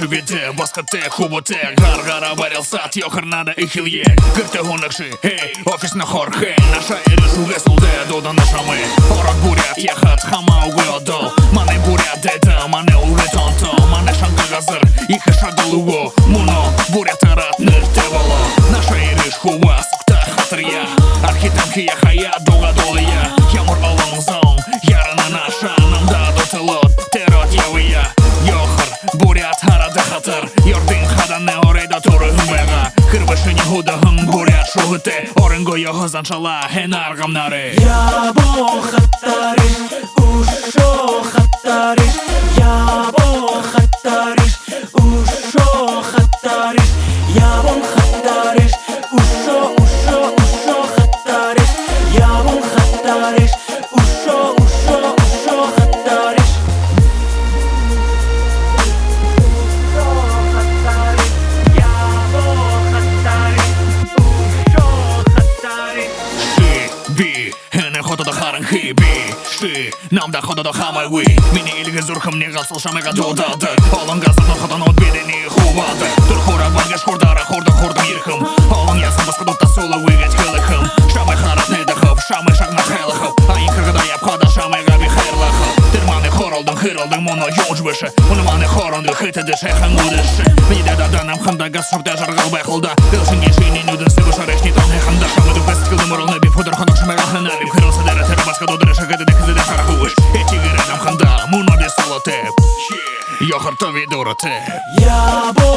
Шеведе, баскате, хуботе, гаргара, варил сад, йохарнада и хилye Гырте гонакши, эй, офисно хорхе Наша иришу гесулде, дода нашамы Орак бурят, яхат, хама угы одол Мане бурят, деда, мане угы тонто Мане шанка газыр, иха шадылуго Муно, бурят арат, ныртевало Наша ириш хуа, сукта хатрия Архитамки яхая, дога долия Ямур алан зон, ярана наша Намда дотелот, терот явия Йохар, бурят, харада хатар Йордин хадан орейда туры хумега Хырбышыни худа хым бурят шугыте Орынго його заншала хенар гамнаре Ябо хаттариш, ушо хаттариш Ябо хаттариш, ушо хаттариш Ябон хаттариш, ушо хаттариш Ябон хаттариш, ушо хаттариш Намда хода до хамай уи Мини илиге зурхам не гасыл шамега додады Олын газырны ходан от бедени хувады Турхура бангаш хурдара хурда ирхым Олын ясын басқа дутта сула уигать хылыхым Шамай харат недахып, шамай шагна хайлыхып Айын кыргыда япхада шамай габи хайрлыхып Тырманы хоралдың хыралдың моно южбышы Уныманы хоранды хытыды шайхан удышы Виде даданам хында газ шурда жаргал байхылда Гылшын ешейнен үдін сыгы шарешни тон хайхында Шамыды бәскілді мұрылны бі фудыр ходок шамай ғахынарим Кырылсы дәрі тәрі басқа додыры шагады дәкізі дә харахуыш Этигер адам хында, муно бе солотеп Йохар то видуротеп Ябо